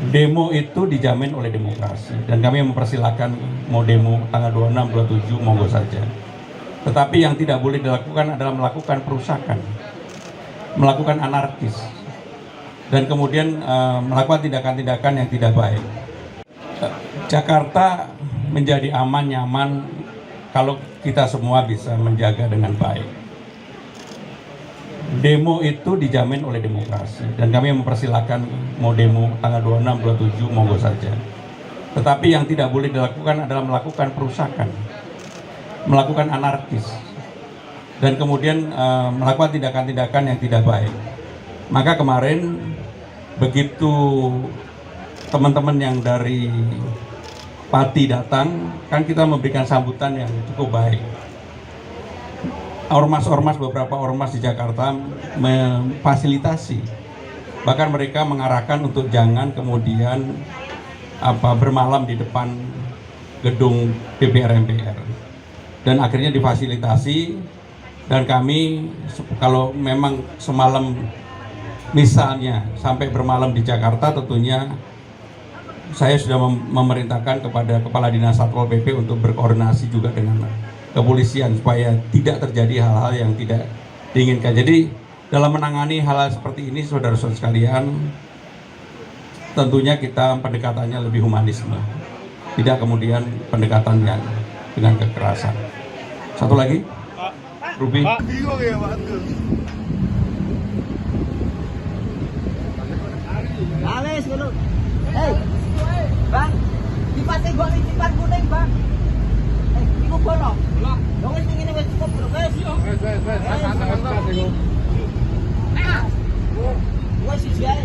Demo itu dijamin oleh demokrasi dan kami mempersilahkan mau demo tanggal 26, 27 monggo saja. Tetapi yang tidak boleh dilakukan adalah melakukan perusakan, melakukan anarkis, dan kemudian melakukan tindakan-tindakan yang tidak baik. Jakarta menjadi aman, nyaman kalau kita semua bisa menjaga dengan baik. Demo itu dijamin oleh demokrasi dan kami mempersilahkan mau demo tanggal 26, 27 monggo saja. Tetapi yang tidak boleh dilakukan adalah melakukan perusakan, melakukan anarkis, dan kemudian melakukan tindakan-tindakan yang tidak baik. Maka kemarin begitu teman-teman yang dari Pati datang, kan kita memberikan sambutan yang cukup baik. Ormas-ormas, beberapa ormas di Jakarta memfasilitasi, bahkan mereka mengarahkan untuk jangan kemudian bermalam di depan gedung DPR MPR, dan akhirnya difasilitasi. Dan kami kalau memang semalam misalnya sampai bermalam di Jakarta, tentunya saya sudah memerintahkan kepada Kepala Dinas Satpol PP untuk berkoordinasi juga dengan kepolisian supaya tidak terjadi hal-hal yang tidak diinginkan. Jadi dalam menangani hal-hal seperti ini, saudara-saudara sekalian, tentunya kita pendekatannya lebih humanisme, tidak kemudian pendekatan yang dengan kekerasan. Satu lagi, Ruby. Bingung ya Pak. Alis dulu. Hei, Bang, dipasang gua ini tipat kuning, Bang. Iku borong. Dong wis ngene wis cukup, Bro, guys. Wes siji ae.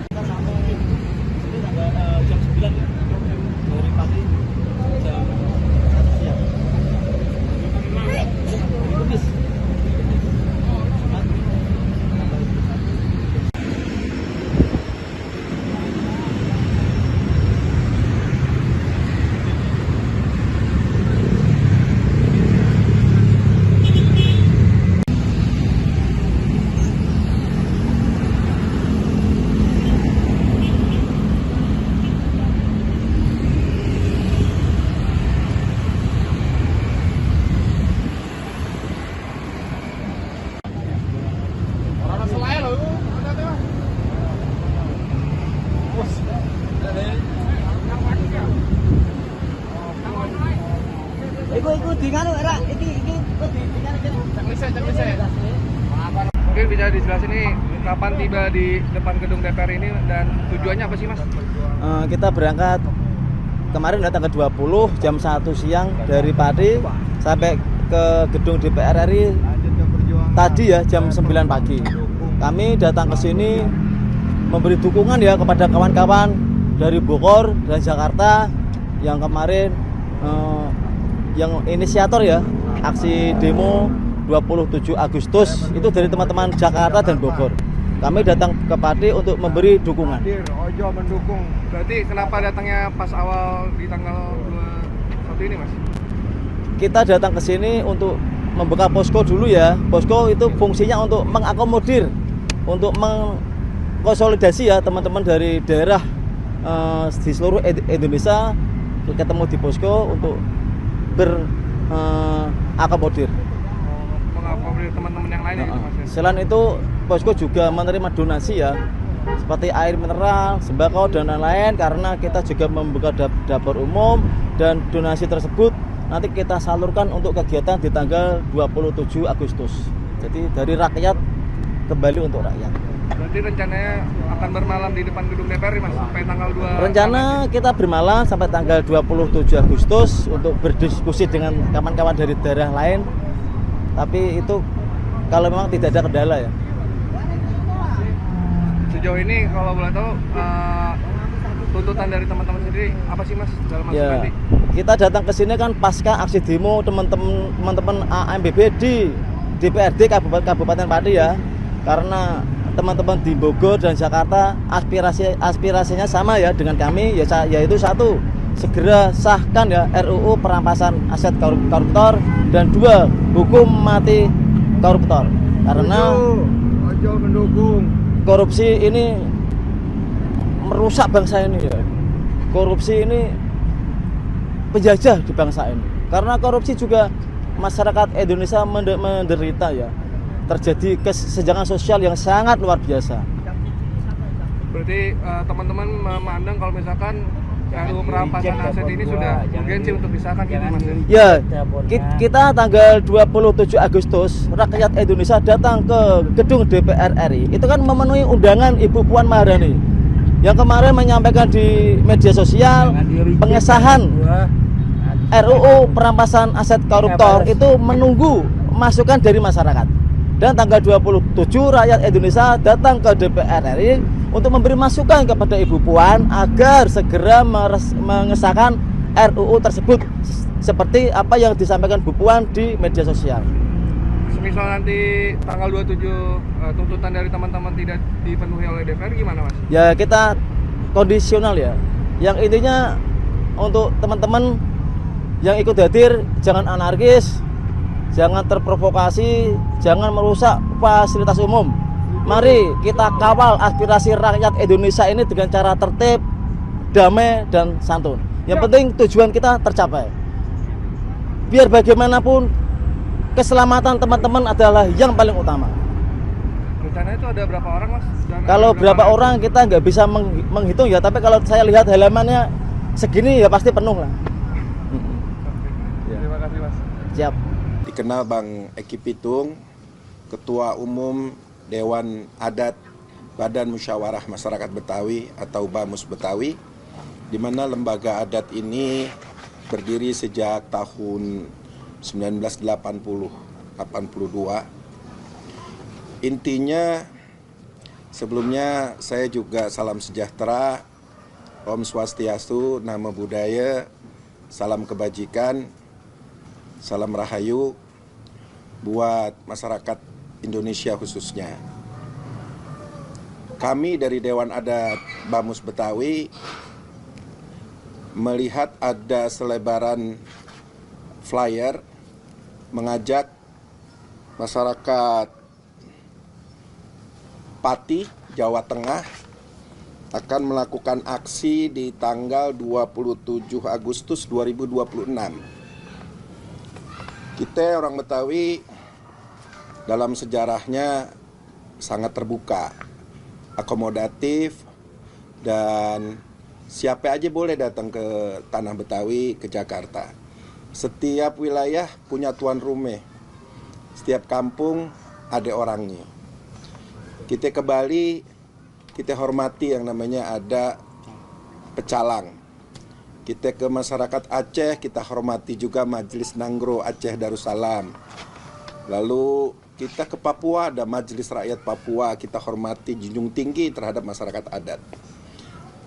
Kita sampai ini jam 9 ya. Dari pagi jam 1 siang. Itu bis. Iku di nganu era iki di nganu cek. Mungkin bisa dijelasin nih kapan tiba di depan gedung DPR ini dan tujuannya apa sih, Mas? Kita berangkat kemarin tanggal 20 jam 1 siang dari Pati sampai ke gedung DPR RI tadi ya jam 9 pagi. Kami datang ke sini memberi dukungan ya kepada kawan-kawan dari Bogor dan Jakarta yang kemarin yang inisiator ya aksi demo 27 Agustus itu dari teman-teman Jakarta dan Bogor. Kami datang ke Pati untuk memberi dukungan. Ojo mendukung. Berarti kenapa datangnya pas awal di tanggal 21 ini, Mas? Kita datang ke sini untuk membuka posko dulu ya. Posko itu fungsinya untuk mengakomodir, untuk mengkonsolidasi ya teman-teman dari daerah di seluruh Indonesia ketemu di posko untuk berakomodir. Mengakomodir teman-teman yang lain gitu, Mas. Selain itu, posko juga menerima donasi ya, seperti air mineral, sembako dan lain-lain, karena kita juga membuka dapur umum dan donasi tersebut nanti kita salurkan untuk kegiatan di tanggal 27 Agustus. Jadi dari rakyat kembali untuk rakyat. Berarti rencananya akan bermalam di depan gedung DPR, Mas, sampai tanggal 2. Rencana kita bermalam sampai tanggal 27 Agustus untuk berdiskusi dengan kawan-kawan dari daerah lain. Tapi itu kalau memang tidak ada kendala ya. Sejauh ini kalau boleh tahu tuntutan dari teman-teman sendiri apa sih, Mas, dalam aksi Ya, nanti? kita datang ke sini kan pasca aksi demo teman-teman AMBB di DPRD Kabupaten Pati ya. Karena teman-teman di Bogor dan Jakarta aspirasinya sama ya dengan kami, yaitu satu, segera sahkan ya RUU perampasan aset koruptor, dan dua, hukum mati koruptor. Karena Ojo mendukung. korupsi ini merusak bangsa ini ya. Korupsi ini penjajah di bangsa ini. Karena korupsi juga masyarakat Indonesia menderita ya. Terjadi kesenjangan sosial yang sangat luar biasa. Berarti teman-teman memandang kalau misalkan RUU perampasan aset ini sudah urgensi untuk disahkan gitu Mas? Ya, kita tanggal 27 Agustus rakyat Indonesia datang ke gedung DPR RI. Itu kan memenuhi undangan Ibu Puan Maharani yang kemarin menyampaikan di media sosial pengesahan RUU perampasan aset koruptor itu menunggu masukan dari masyarakat. Dan tanggal 27 rakyat Indonesia datang ke DPR RI untuk memberi masukan kepada Ibu Puan agar segera mengesahkan RUU tersebut seperti apa yang disampaikan Bu Puan di media sosial. Semisal nanti tanggal 27 tuntutan dari teman-teman tidak dipenuhi oleh DPR gimana Mas? Ya kita kondisional ya. Yang intinya untuk teman-teman yang ikut hadir jangan anarkis, jangan terprovokasi, jangan merusak fasilitas umum. Mari kita kawal aspirasi rakyat Indonesia ini dengan cara tertib, damai, dan santun. Yang penting tujuan kita tercapai. Biar bagaimanapun keselamatan teman-teman adalah yang paling utama. Rencana itu ada berapa orang Mas? Kalau berapa orang kita nggak bisa menghitung ya, tapi kalau saya lihat halamannya segini ya pasti penuh lah. Terima kasih Mas. Siap. Dikenal Bang Eki Pitung, Ketua Umum Dewan Adat Badan Musyawarah Masyarakat Betawi atau BAMUS Betawi, di mana lembaga adat ini berdiri sejak tahun 1982. Intinya, sebelumnya saya juga salam sejahtera, Om Swastiastu, Namo Buddhaya, salam kebajikan, salam rahayu buat masyarakat Indonesia khususnya. Kami dari Dewan Adat BAMUS Betawi melihat ada selebaran flyer mengajak masyarakat Pati, Jawa Tengah akan melakukan aksi di tanggal 27 Agustus 2026. Kita orang Betawi dalam sejarahnya sangat terbuka, akomodatif, dan siapa aja boleh datang ke Tanah Betawi, ke Jakarta. Setiap wilayah punya tuan rumah, setiap kampung ada orangnya. Kita ke Bali, kita hormati yang namanya ada pecalang. Kita ke masyarakat Aceh, kita hormati juga Majelis Nanggro Aceh Darussalam. Lalu kita ke Papua, ada Majelis Rakyat Papua, kita hormati, junjung tinggi terhadap masyarakat adat.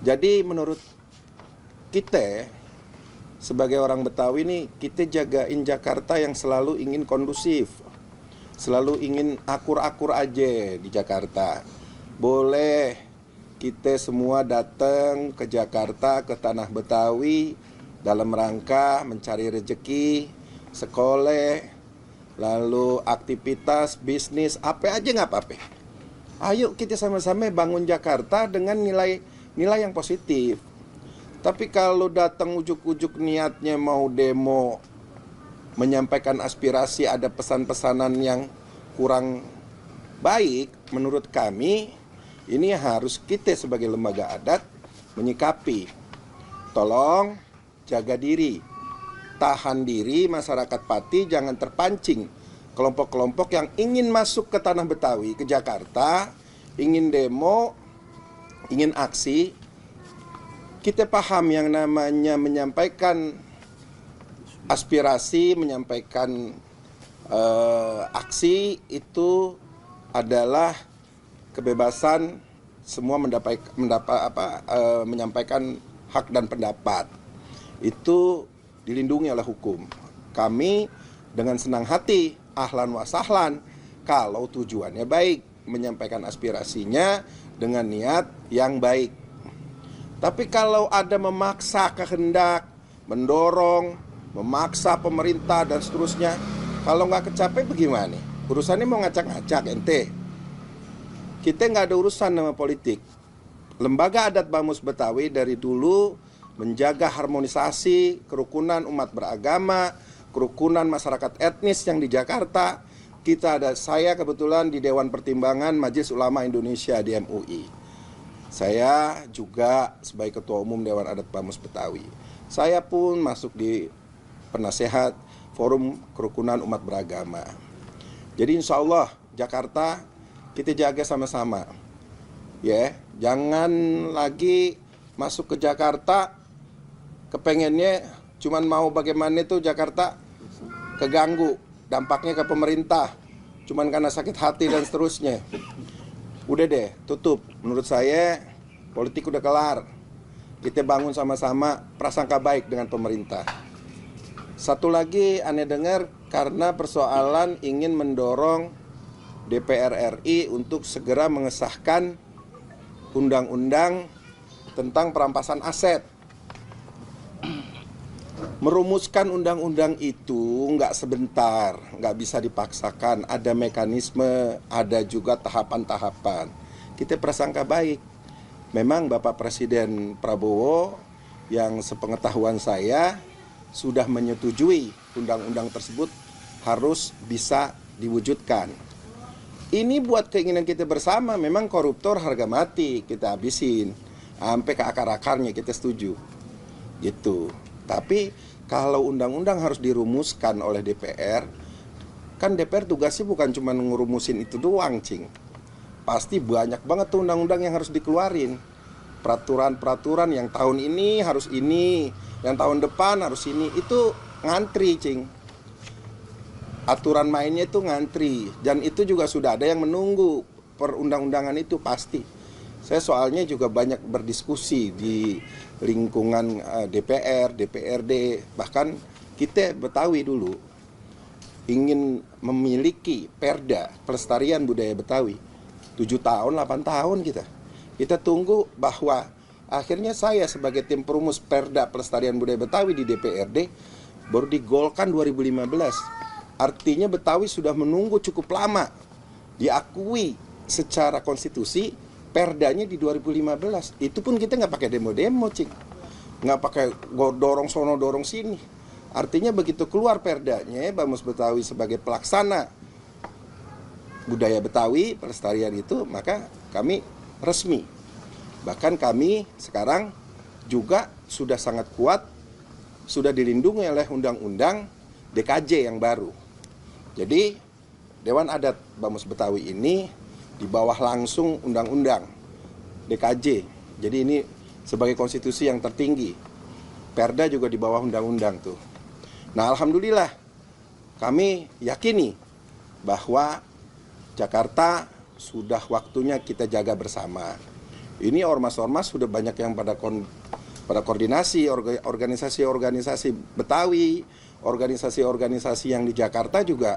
Jadi menurut kita sebagai orang Betawi ini, kita jagain Jakarta yang selalu ingin kondusif, selalu ingin akur-akur aja di Jakarta. Boleh kita semua datang ke Jakarta, ke Tanah Betawi dalam rangka mencari rezeki, sekolah, lalu aktivitas, bisnis, apa aja nggak apa-apa. Ayo kita sama-sama bangun Jakarta dengan nilai yang positif. Tapi kalau datang ujuk-ujuk niatnya mau demo, menyampaikan aspirasi, ada pesan-pesanan yang kurang baik, menurut kami ini harus kita sebagai lembaga adat menyikapi. Tolong jaga diri, tahan diri masyarakat Pati, jangan terpancing kelompok-kelompok yang ingin masuk ke Tanah Betawi, ke Jakarta, ingin demo, ingin aksi. Kita paham yang namanya menyampaikan aspirasi, menyampaikan aksi itu adalah kebebasan semua menyampaikan hak dan pendapat. Itu dilindungi oleh hukum. Kami dengan senang hati, ahlan wa sahlan, kalau tujuannya baik, menyampaikan aspirasinya dengan niat yang baik. Tapi kalau ada memaksa kehendak, mendorong, memaksa pemerintah dan seterusnya, kalau nggak kecapai bagaimana? Urusannya mau ngacak-ngacak ente. Kita nggak ada urusan sama politik. Lembaga Adat Bamus Betawi dari dulu menjaga harmonisasi kerukunan umat beragama, kerukunan masyarakat etnis yang di Jakarta. Saya kebetulan di Dewan Pertimbangan Majelis Ulama Indonesia di MUI. Saya juga sebagai Ketua Umum Dewan Adat Bamus Betawi. Saya pun masuk di penasehat Forum Kerukunan Umat Beragama. Jadi insya Allah Jakarta kita jaga sama-sama. Ya, jangan lagi masuk ke Jakarta kepengennya cuman mau bagaimana itu Jakarta keganggu, dampaknya ke pemerintah cuman karena sakit hati dan seterusnya. Udah deh, tutup. Menurut saya politik udah kelar. Kita bangun sama-sama prasangka baik dengan pemerintah. Satu lagi aneh dengar karena persoalan ingin mendorong DPR RI untuk segera mengesahkan undang-undang tentang perampasan aset. Merumuskan undang-undang itu nggak sebentar, nggak bisa dipaksakan. Ada mekanisme, ada juga tahapan-tahapan. Kita prasangka baik. Memang Bapak Presiden Prabowo yang sepengetahuan saya sudah menyetujui undang-undang tersebut harus bisa diwujudkan. Ini buat keinginan kita bersama, memang koruptor harga mati kita habisin. Sampai ke akar-akarnya kita setuju. Gitu. Tapi kalau undang-undang harus dirumuskan oleh DPR, kan DPR tugasnya bukan cuma ngurumusin itu doang, Cing. Pasti banyak banget tuh undang-undang yang harus dikeluarin. Peraturan-peraturan yang tahun ini harus ini, yang tahun depan harus ini. Itu ngantri, Cing. Aturan mainnya itu ngantri. Dan itu juga sudah ada yang menunggu perundang-undangan itu pasti. Saya soalnya juga banyak berdiskusi di lingkungan DPR, DPRD, bahkan kita Betawi dulu ingin memiliki perda pelestarian budaya Betawi. 7 tahun, 8 tahun kita tunggu bahwa akhirnya saya sebagai tim perumus perda pelestarian budaya Betawi di DPRD baru digolkan 2015. Artinya Betawi sudah menunggu cukup lama diakui secara konstitusi. Perdanya di 2015, itu pun kita nggak pakai demo-demo, Cik. Nggak pakai dorong sono, dorong sini. Artinya begitu keluar perdanya, Bamus Betawi sebagai pelaksana budaya Betawi, pelestarian itu, maka kami resmi. Bahkan kami sekarang juga sudah sangat kuat, sudah dilindungi oleh undang-undang DKJ yang baru. Jadi, Dewan Adat Bamus Betawi ini di bawah langsung undang-undang DKJ. Jadi ini sebagai konstitusi yang tertinggi. Perda juga di bawah undang-undang tuh. Nah, alhamdulillah kami yakini bahwa Jakarta sudah waktunya kita jaga bersama. Ini ormas-ormas sudah banyak yang pada koordinasi, organisasi-organisasi Betawi, organisasi-organisasi yang di Jakarta juga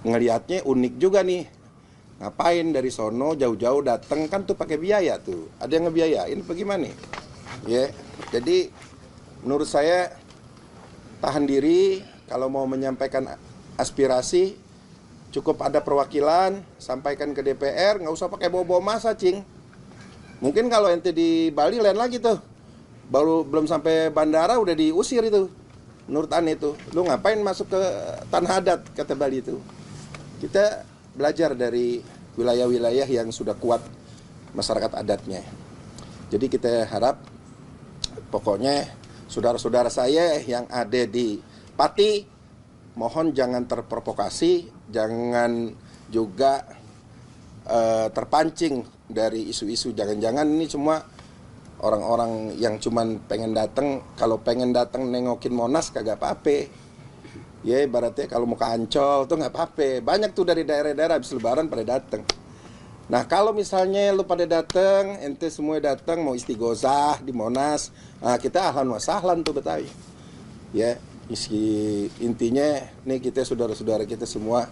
ngelihatnya unik juga nih. Ngapain dari sono jauh-jauh datang, kan tuh pakai biaya tuh. Ada yang ngebiayain bagaimana? Ya, jadi menurut saya tahan diri kalau mau menyampaikan aspirasi, cukup ada perwakilan, sampaikan ke DPR, nggak usah pakai bawa-bawa masa, Cing. Mungkin kalau ente di Bali lain lagi tuh. Belum sampai bandara udah diusir itu. Menurut Ane itu, lu ngapain masuk ke tanah adat, kata Bali itu. Kita belajar dari wilayah-wilayah yang sudah kuat masyarakat adatnya. Jadi kita harap pokoknya saudara-saudara saya yang ada di Pati, mohon jangan terprovokasi, jangan juga terpancing dari isu-isu. Jangan-jangan ini semua orang-orang yang cuman pengen datang, kalau pengen datang nengokin Monas kagak apa-apa. Ya ibaratnya kalau mau ke Ancol tuh nggak apa-apa. Banyak tuh dari daerah-daerah habis lebaran pada datang. Nah kalau misalnya lu pada datang, ente semua datang mau istighosah di Monas, nah kita ahlan wa sahlan tuh Betawi. Ya intinya nih kita saudara-saudara kita semua,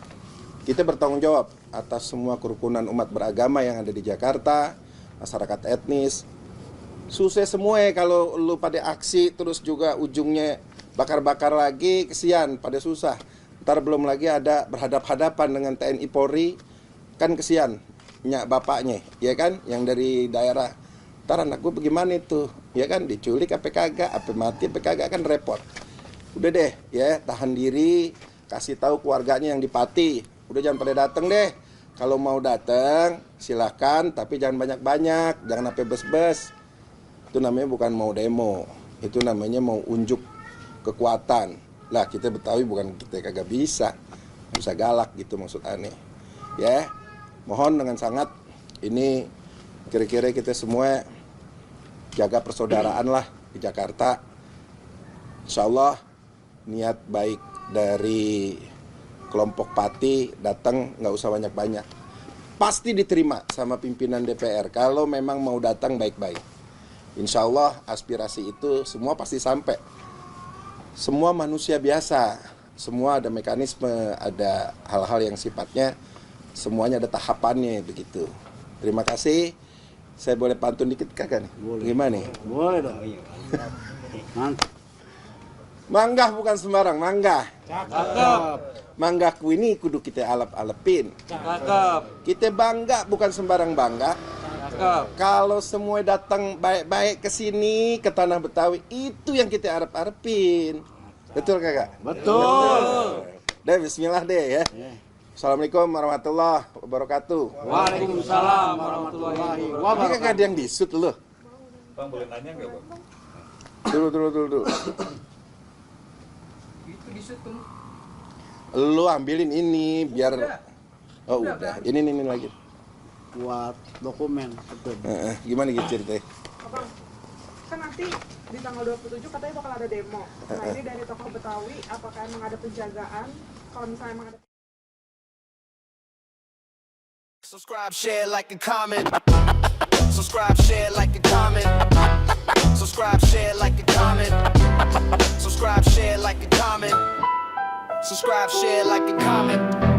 kita bertanggung jawab atas semua kerukunan umat beragama yang ada di Jakarta, masyarakat etnis. Susah semua ya kalau lu pada aksi terus juga ujungnya bakar-bakar lagi, kesian, pada susah. Ntar belum lagi ada berhadap-hadapan dengan TNI Polri, kan kesian. nyak bapaknya, ya kan, yang dari daerah. Ntar anak gue bagaimana itu, ya kan, diculik apa kagak, apa mati apa kagak, kan repot. Udah deh, ya tahan diri, kasih tahu keluarganya yang di Pati, udah jangan pada dateng deh. Kalau mau dateng silakan, tapi jangan banyak-banyak, jangan sampai bes-bes. Itu namanya bukan mau demo, itu namanya mau unjuk kekuatan. Lah kita Betawi bukan kita kagak bisa galak gitu maksud aneh. Ya, mohon dengan sangat ini kira-kira kita semua jaga persaudaraan lah di Jakarta. Insya Allah niat baik dari kelompok Pati datang nggak usah banyak-banyak. Pasti diterima sama pimpinan DPR kalau memang mau datang baik-baik. Insya Allah aspirasi itu semua pasti sampai. Semua manusia biasa, semua ada mekanisme, ada hal-hal yang sifatnya semuanya ada tahapannya begitu. Terima kasih. Saya boleh pantun dikit kagak nih? Boleh. Gimana nih? Boleh dong. Manggah bukan sembarang, manggah. Cakep. Manggaku ini kudu kita alep-alepin. Cakep. Kita bangga bukan sembarang bangga. Cakep. Kalau semua datang baik-baik ke sini, ke tanah Betawi, itu yang kita arep-arepin. Betul kagak? Betul. Deh, bismillah deh ya. Assalamualaikum warahmatullahi wabarakatuh. Waalaikumsalam warahmatullahi Ini wabarakatuh. kagak ada yang disut loh. Bang boleh tanya nggak bang? Dulu. Lu ambilin ini biar. Oh udah. Ini lagi. Buat dokumen. Betul. Gimana gitu ceritanya? Abang, kan nanti di tanggal 27 katanya bakal ada demo. Nah ini dari tokoh Betawi, apakah emang ada penjagaan? Kalau misalnya emang ada Subscribe, share, like, and comment. Subscribe, share, like, and comment. Subscribe, share, like, and comment. Subscribe, share, like, and comment. Subscribe, share, like, and comment.